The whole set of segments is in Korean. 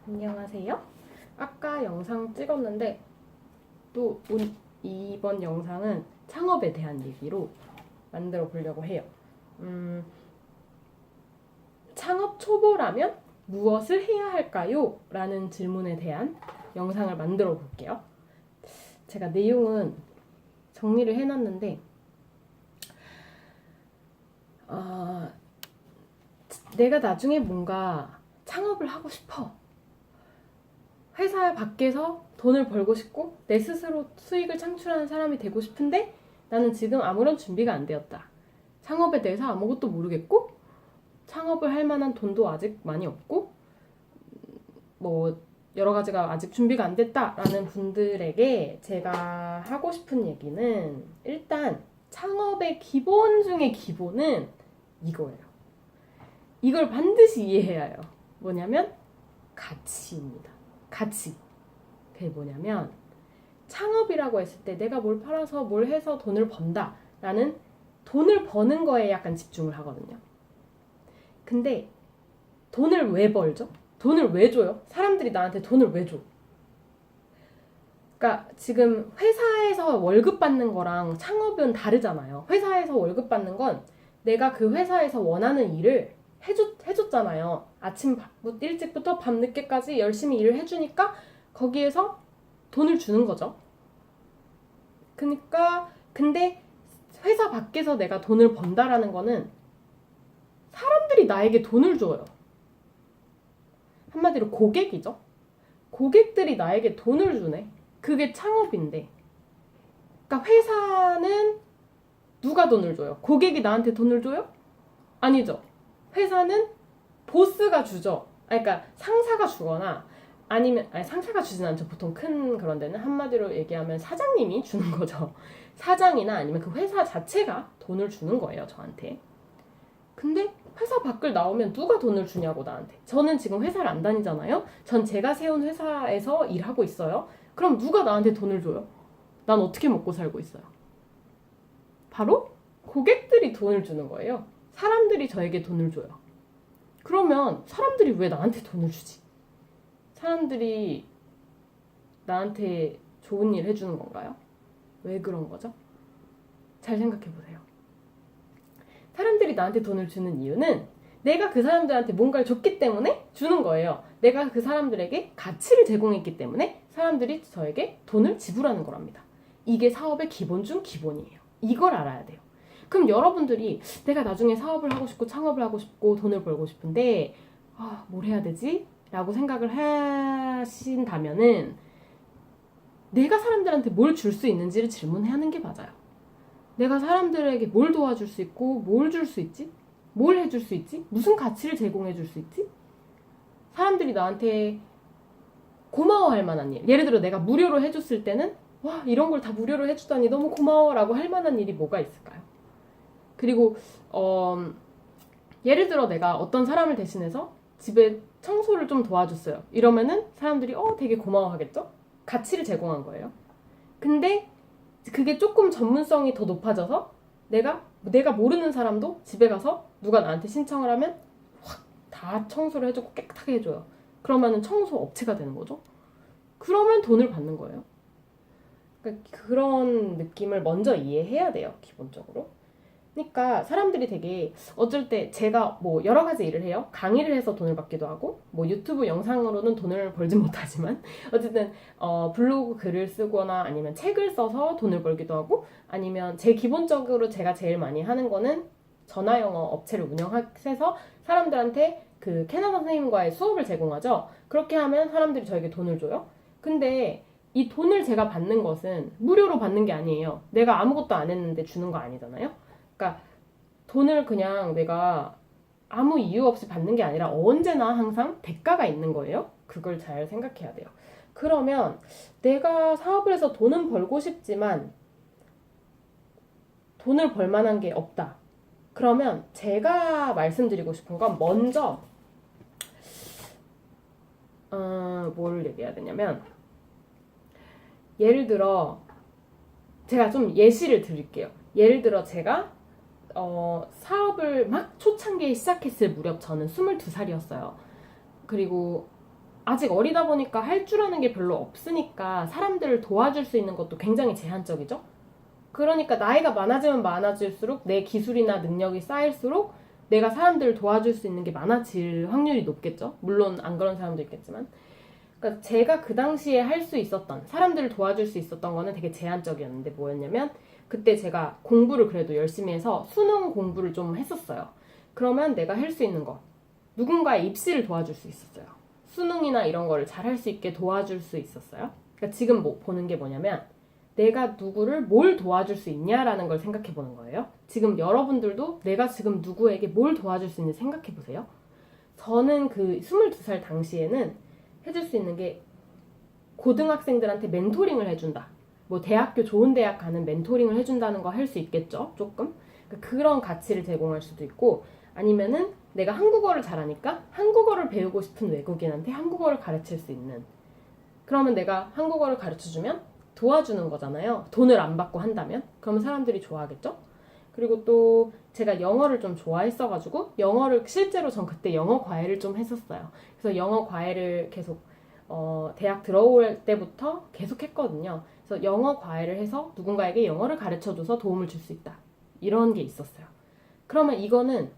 안녕하세요. 아까 영상 찍었는데 또 이번 영상은 창업에 대한 얘기로 만들어 보려고 해요. 창업 초보라면 무엇을 해야 할까요? 라는 질문에 대한 영상을 만들어 볼게요. 제가 내용은 정리를 해놨는데 내가 나중에 뭔가 창업을 하고 싶어. 회사 밖에서 돈을 벌고 싶고 내 스스로 수익을 창출하는 사람이 되고 싶은데 나는 지금 아무런 준비가 안 되었다. 창업에 대해서 아무것도 모르겠고 창업을 할 만한 돈도 아직 많이 없고 뭐 여러 가지가 아직 준비가 안 됐다라는 분들에게 제가 하고 싶은 얘기는 일단 창업의 기본 중에 기본은 이거예요. 이걸 반드시 이해해야 해요. 뭐냐면 가치입니다. 가치. 그게 뭐냐면 창업이라고 했을 때 내가 뭘 팔아서 뭘 해서 돈을 번다 라는 돈을 버는 거에 약간 집중을 하거든요. 근데 돈을 왜 벌죠? 돈을 왜 줘요? 사람들이 나한테 돈을 왜 줘? 그러니까 지금 회사에서 월급 받는 거랑 창업은 다르잖아요. 회사에서 월급 받는 건 내가 그 회사에서 원하는 일을 해줬잖아요. 아침 일찍부터 밤 늦게까지 열심히 일을 해주니까 거기에서 돈을 주는 거죠. 그러니까 근데 회사 밖에서 내가 돈을 번다라는 거는 사람들이 나에게 돈을 줘요. 한마디로 고객이죠. 고객들이 나에게 돈을 주네. 그게 창업인데. 그러니까 회사는 누가 돈을 줘요? 고객이 나한테 돈을 줘요? 아니죠. 회사는 보스가 주죠. 그러니까 상사가 주거나 아니면 상사가 주진 않죠. 보통 큰 그런 데는 한마디로 얘기하면 사장님이 주는 거죠. 사장이나 아니면 그 회사 자체가 돈을 주는 거예요, 저한테. 근데 회사 밖을 나오면 누가 돈을 주냐고 나한테. 저는 지금 회사를 안 다니잖아요. 전 제가 세운 회사에서 일하고 있어요. 그럼 누가 나한테 돈을 줘요? 난 어떻게 먹고 살고 있어요? 바로 고객들이 돈을 주는 거예요. 사람들이 저에게 돈을 줘요. 그러면 사람들이 왜 나한테 돈을 주지? 사람들이 나한테 좋은 일 해주는 건가요? 왜 그런 거죠? 잘 생각해 보세요. 사람들이 나한테 돈을 주는 이유는 내가 그 사람들한테 뭔가를 줬기 때문에 주는 거예요. 내가 그 사람들에게 가치를 제공했기 때문에 사람들이 저에게 돈을 지불하는 거랍니다. 이게 사업의 기본 중 기본이에요. 이걸 알아야 돼요. 그럼 여러분들이 내가 나중에 사업을 하고 싶고 창업을 하고 싶고 돈을 벌고 싶은데 뭘 해야 되지? 라고 생각을 하신다면은 내가 사람들한테 뭘 줄 수 있는지를 질문하는 게 맞아요. 내가 사람들에게 뭘 도와줄 수 있고 뭘 줄 수 있지? 뭘 해줄 수 있지? 무슨 가치를 제공해 줄 수 있지? 사람들이 나한테 고마워할 만한 일. 예를 들어 내가 무료로 해줬을 때는 와 이런 걸 다 무료로 해주다니 너무 고마워 라고 할 만한 일이 뭐가 있을까요? 그리고 예를 들어 내가 어떤 사람을 대신해서 집에 청소를 좀 도와줬어요. 이러면은 사람들이 되게 고마워하겠죠? 가치를 제공한 거예요. 근데 그게 조금 전문성이 더 높아져서 내가 모르는 사람도 집에 가서 누가 나한테 신청을 하면 확 다 청소를 해주고 깨끗하게 해줘요. 그러면은 청소 업체가 되는 거죠. 그러면 돈을 받는 거예요. 그러니까 그런 느낌을 먼저 이해해야 돼요, 기본적으로. 그러니까 사람들이 되게 어쩔 때 제가 뭐 여러 가지 일을 해요. 강의를 해서 돈을 받기도 하고 뭐 유튜브 영상으로는 돈을 벌지 못하지만 어쨌든 블로그 글을 쓰거나 아니면 책을 써서 돈을 벌기도 하고 아니면 기본적으로 제가 제일 많이 하는 거는 전화 영어 업체를 운영해서 사람들한테 그 캐나다 선생님과의 수업을 제공하죠. 그렇게 하면 사람들이 저에게 돈을 줘요. 근데 이 돈을 제가 받는 것은 무료로 받는 게 아니에요. 내가 아무것도 안 했는데 주는 거 아니잖아요. 그러니까 돈을 그냥 내가 아무 이유 없이 받는 게 아니라 언제나 항상 대가가 있는 거예요. 그걸 잘 생각해야 돼요. 그러면 내가 사업을 해서 돈은 벌고 싶지만 돈을 벌 만한 게 없다. 그러면 제가 말씀드리고 싶은 건 먼저 뭘 얘기해야 되냐면 예를 들어 제가 좀 예시를 드릴게요. 예를 들어 제가 사업을 막 초창기에 시작했을 무렵 저는 22살이었어요. 그리고 아직 어리다 보니까 할 줄 아는 게 별로 없으니까 사람들을 도와줄 수 있는 것도 굉장히 제한적이죠. 그러니까 나이가 많아지면 많아질수록 내 기술이나 능력이 쌓일수록 내가 사람들을 도와줄 수 있는 게 많아질 확률이 높겠죠. 물론 안 그런 사람도 있겠지만. 그러니까 제가 그 당시에 할 수 있었던, 사람들을 도와줄 수 있었던 거는 되게 제한적이었는데 뭐였냐면 그때 제가 공부를 그래도 열심히 해서 수능 공부를 좀 했었어요. 그러면 내가 할 수 있는 거, 누군가의 입시를 도와줄 수 있었어요. 수능이나 이런 거를 잘 할 수 있게 도와줄 수 있었어요. 그러니까 지금 보는 게 뭐냐면 내가 누구를 뭘 도와줄 수 있냐라는 걸 생각해 보는 거예요. 지금 여러분들도 내가 지금 누구에게 뭘 도와줄 수 있는지 생각해 보세요. 저는 그 22살 당시에는 해줄 수 있는 게 고등학생들한테 멘토링을 해준다. 뭐 대학교 좋은 대학 가는 멘토링을 해준다는 거 할 수 있겠죠. 조금. 그러니까 그런 가치를 제공할 수도 있고 아니면은 내가 한국어를 잘하니까 한국어를 배우고 싶은 외국인한테 한국어를 가르칠 수 있는 그러면 내가 한국어를 가르쳐주면 도와주는 거잖아요. 돈을 안 받고 한다면 그러면 사람들이 좋아하겠죠. 그리고 또 제가 영어를 좀 좋아했어가지고 영어를 실제로 전 그때 영어 과외를 좀 했었어요. 그래서 영어 과외를 계속 대학 들어올 때부터 계속 했거든요. 그래서 영어 과외를 해서 누군가에게 영어를 가르쳐줘서 도움을 줄 수 있다. 이런 게 있었어요. 그러면 이거는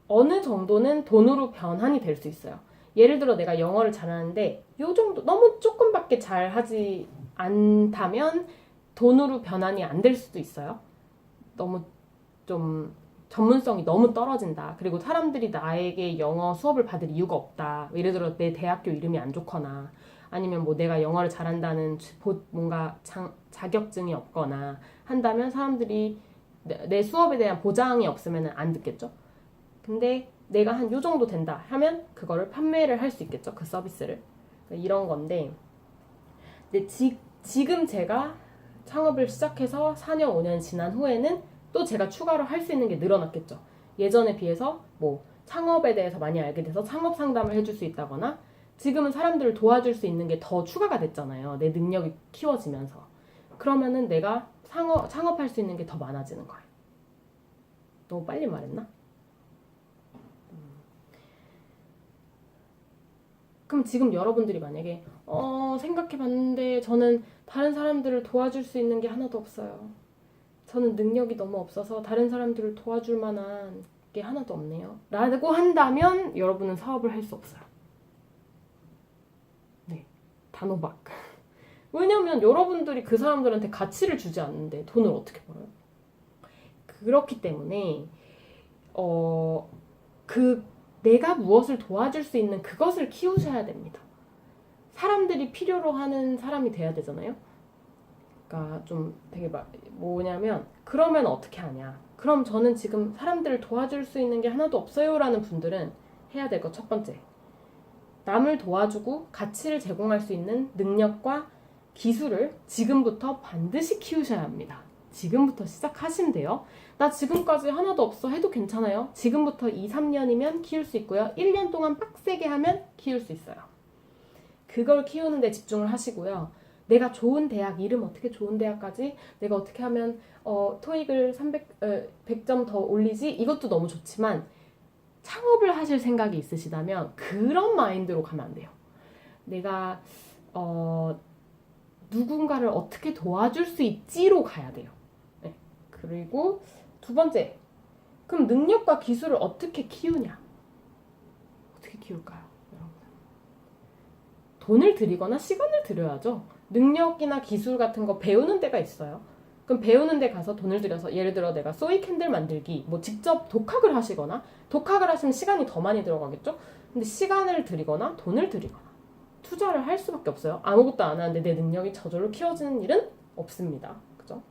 어느 정도는 돈으로 변환이 될 수 있어요. 예를 들어 내가 영어를 잘하는데 요 정도 너무 조금밖에 잘하지 않다면 돈으로 변환이 안 될 수도 있어요. 너무 좀 전문성이 너무 떨어진다. 그리고 사람들이 나에게 영어 수업을 받을 이유가 없다. 예를 들어 내 대학교 이름이 안 좋거나 아니면 뭐 내가 영어를 잘한다는 뭔가 자격증이 없거나 한다면 사람들이 내 수업에 대한 보장이 없으면 안 듣겠죠. 근데 내가 한 요 정도 된다 하면 그거를 판매를 할 수 있겠죠. 그 서비스를. 그러니까 이런 건데 근데 지금 제가 창업을 시작해서 4년, 5년 지난 후에는 또 제가 추가로 할 수 있는 게 늘어났겠죠. 예전에 비해서 뭐 창업에 대해서 많이 알게 돼서 창업 상담을 해줄 수 있다거나 지금은 사람들을 도와줄 수 있는 게 더 추가가 됐잖아요. 내 능력이 키워지면서. 그러면은 내가 창업할 수 있는 게 더 많아지는 거예요. 너무 빨리 말했나? 그럼 지금 여러분들이 만약에 생각해봤는데 저는 다른 사람들을 도와줄 수 있는 게 하나도 없어요. 저는 능력이 너무 없어서 다른 사람들을 도와줄 만한 게 하나도 없네요. 라고 한다면 여러분은 사업을 할 수 없어요. 네, 단호박. 왜냐면 여러분들이 그 사람들한테 가치를 주지 않는데 돈을 어떻게 벌어요? 그렇기 때문에 내가 무엇을 도와줄 수 있는 그것을 키우셔야 됩니다. 사람들이 필요로 하는 사람이 돼야 되잖아요. 그러니까 좀 되게 뭐냐면 그러면 어떻게 하냐. 그럼 저는 지금 사람들을 도와줄 수 있는 게 하나도 없어요 라는 분들은 해야 될 거 첫 번째. 남을 도와주고 가치를 제공할 수 있는 능력과 기술을 지금부터 반드시 키우셔야 합니다. 지금부터 시작하시면 돼요. 나 지금까지 하나도 없어 해도 괜찮아요. 지금부터 2, 3년이면 키울 수 있고요. 1년 동안 빡세게 하면 키울 수 있어요. 그걸 키우는 데 집중을 하시고요. 내가 좋은 대학, 이름 어떻게 좋은 대학까지 내가 어떻게 하면 토익을 100점 더 올리지? 이것도 너무 좋지만 창업을 하실 생각이 있으시다면 그런 마인드로 가면 안 돼요. 내가 누군가를 어떻게 도와줄 수 있지로 가야 돼요. 네. 그리고 두 번째, 그럼 능력과 기술을 어떻게 키우냐? 어떻게 키울까요? 여러분? 돈을 들이거나 시간을 들여야죠. 능력이나 기술 같은 거 배우는 데가 있어요. 그럼 배우는 데 가서 돈을 들여서 예를 들어 내가 소이 캔들 만들기 뭐 직접 독학을 하시거나 독학을 하시면 시간이 더 많이 들어가겠죠? 근데 시간을 들이거나 돈을 들이거나 투자를 할 수밖에 없어요. 아무것도 안 하는데 내 능력이 저절로 키워지는 일은 없습니다. 그죠?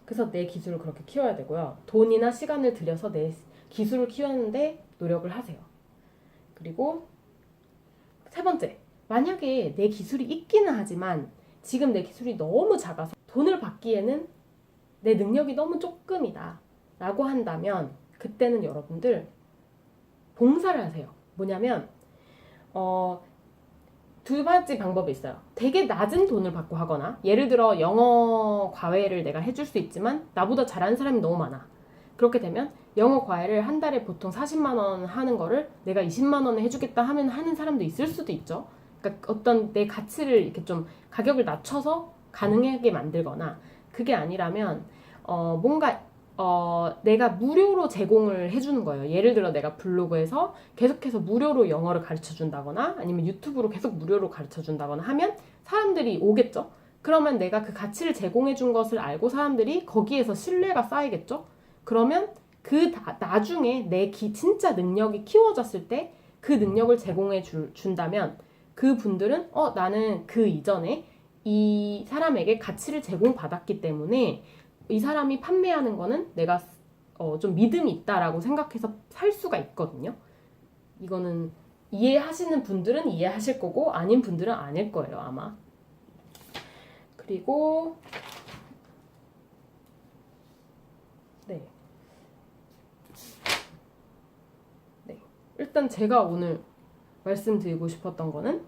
그래서 내 기술을 그렇게 키워야 되고요. 돈이나 시간을 들여서 내 기술을 키우는데 노력을 하세요. 그리고 세 번째, 만약에 내 기술이 있기는 하지만 지금 내 기술이 너무 작아서 돈을 받기에는 내 능력이 너무 조금이다 라고 한다면 그때는 여러분들 봉사를 하세요. 뭐냐면 두 가지 방법이 있어요. 되게 낮은 돈을 받고 하거나 예를 들어 영어 과외를 내가 해줄 수 있지만 나보다 잘하는 사람이 너무 많아. 그렇게 되면 영어 과외를 한 달에 보통 40만 원 하는 거를 내가 20만 원에 해주겠다 하면 하는 사람도 있을 수도 있죠. 그러니까 어떤 내 가치를 이렇게 좀 가격을 낮춰서 가능하게 만들거나, 그게 아니라면 뭔가 내가 무료로 제공을 해주는 거예요. 예를 들어 내가 블로그에서 계속해서 무료로 영어를 가르쳐 준다거나 아니면 유튜브로 계속 무료로 가르쳐 준다거나 하면 사람들이 오겠죠. 그러면 내가 그 가치를 제공해 준 것을 알고 사람들이 거기에서 신뢰가 쌓이겠죠. 그러면 나중에 내 진짜 능력이 키워졌을 때 그 능력을 제공해 준다면 그 분들은 나는 그 이전에 이 사람에게 가치를 제공받았기 때문에 이 사람이 판매하는 거는 내가 좀 믿음이 있다라고 생각해서 살 수가 있거든요. 이거는 이해하시는 분들은 이해하실 거고 아닌 분들은 아닐 거예요, 아마. 그리고 네. 일단 제가 오늘 말씀드리고 싶었던 거는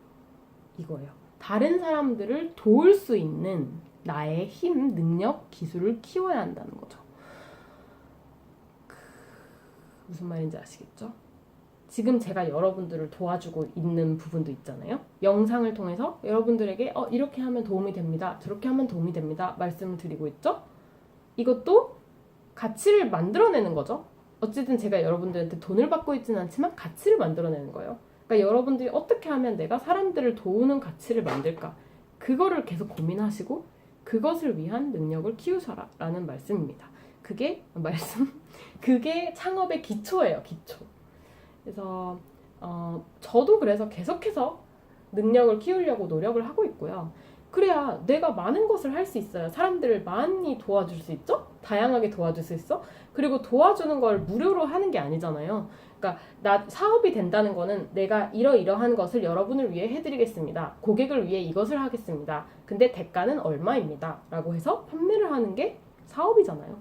이거예요. 다른 사람들을 도울 수 있는 나의 힘, 능력, 기술을 키워야 한다는 거죠. 무슨 말인지 아시겠죠? 지금 제가 여러분들을 도와주고 있는 부분도 있잖아요. 영상을 통해서 여러분들에게 이렇게 하면 도움이 됩니다. 저렇게 하면 도움이 됩니다. 말씀을 드리고 있죠? 이것도 가치를 만들어내는 거죠. 어쨌든 제가 여러분들한테 돈을 받고 있지는 않지만 가치를 만들어내는 거예요. 그러니까 여러분들이 어떻게 하면 내가 사람들을 도우는 가치를 만들까? 그거를 계속 고민하시고 그것을 위한 능력을 키우셔라 라는 말씀입니다. 그게 창업의 기초예요. 기초. 그래서 저도 그래서 계속해서 능력을 키우려고 노력을 하고 있고요. 그래야 내가 많은 것을 할 수 있어요. 사람들을 많이 도와줄 수 있죠? 다양하게 도와줄 수 있어? 그리고 도와주는 걸 무료로 하는 게 아니잖아요. 그러니까 사업이 된다는 거는 내가 이러이러한 것을 여러분을 위해 해드리겠습니다. 고객을 위해 이것을 하겠습니다. 근데 대가는 얼마입니다. 라고 해서 판매를 하는 게 사업이잖아요.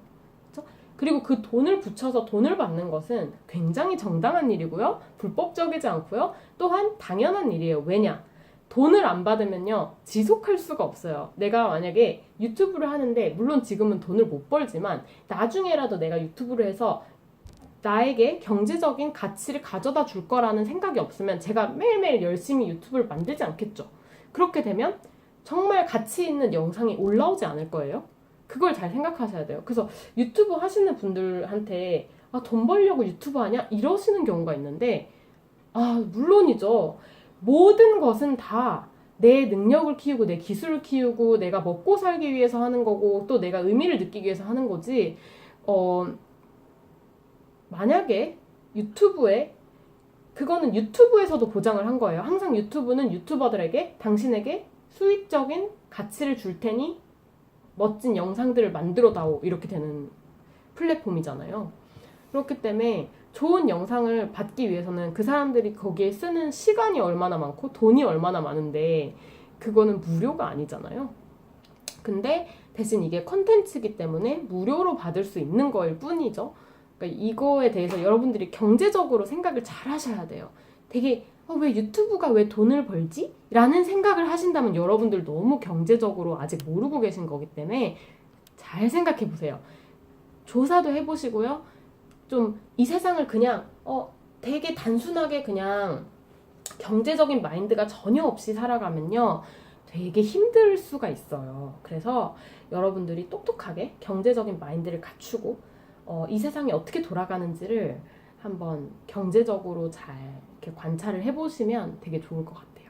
그렇죠? 그리고 그 돈을 붙여서 돈을 받는 것은 굉장히 정당한 일이고요. 불법적이지 않고요. 또한 당연한 일이에요. 왜냐? 돈을 안 받으면요 지속할 수가 없어요. 내가 만약에 유튜브를 하는데 물론 지금은 돈을 못 벌지만 나중에라도 내가 유튜브를 해서 나에게 경제적인 가치를 가져다 줄 거라는 생각이 없으면 제가 매일매일 열심히 유튜브를 만들지 않겠죠. 그렇게 되면 정말 가치 있는 영상이 올라오지 않을 거예요. 그걸 잘 생각하셔야 돼요. 그래서 유튜브 하시는 분들한테 돈 벌려고 유튜브 하냐? 이러시는 경우가 있는데 물론이죠. 모든 것은 다 내 능력을 키우고 내 기술을 키우고 내가 먹고 살기 위해서 하는 거고 또 내가 의미를 느끼기 위해서 하는 거지. 만약에 그거는 유튜브에서도 보장을 한 거예요. 항상 유튜브는 유튜버들에게 당신에게 수익적인 가치를 줄 테니 멋진 영상들을 만들어다오 이렇게 되는 플랫폼이잖아요. 그렇기 때문에 좋은 영상을 받기 위해서는 그 사람들이 거기에 쓰는 시간이 얼마나 많고 돈이 얼마나 많은데 그거는 무료가 아니잖아요. 근데 대신 이게 컨텐츠이기 때문에 무료로 받을 수 있는 거일 뿐이죠. 그러니까 이거에 대해서 여러분들이 경제적으로 생각을 잘 하셔야 돼요. 되게 왜 유튜브가 왜 돈을 벌지? 라는 생각을 하신다면 여러분들 너무 경제적으로 아직 모르고 계신 거기 때문에 잘 생각해 보세요. 조사도 해보시고요. 좀 이 세상을 그냥 되게 단순하게 그냥 경제적인 마인드가 전혀 없이 살아가면요 되게 힘들 수가 있어요. 그래서 여러분들이 똑똑하게 경제적인 마인드를 갖추고 이 세상이 어떻게 돌아가는지를 한번 경제적으로 잘 이렇게 관찰을 해보시면 되게 좋을 것 같아요.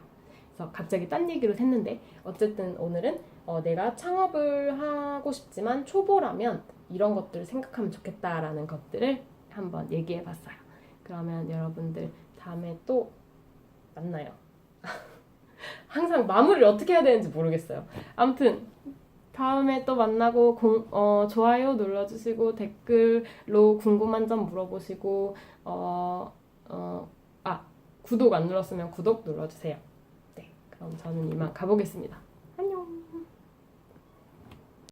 그래서 갑자기 딴 얘기로 했는데 어쨌든 오늘은 내가 창업을 하고 싶지만 초보라면 이런 것들을 생각하면 좋겠다라는 것들을 한번 얘기해봤어요. 그러면 여러분들 다음에 또 만나요. 항상 마무리를 어떻게 해야 되는지 모르겠어요. 아무튼 다음에 또 만나고 좋아요 눌러주시고 댓글로 궁금한 점 물어보시고 구독 안 눌렀으면 구독 눌러주세요. 네, 그럼 저는 이만 가보겠습니다.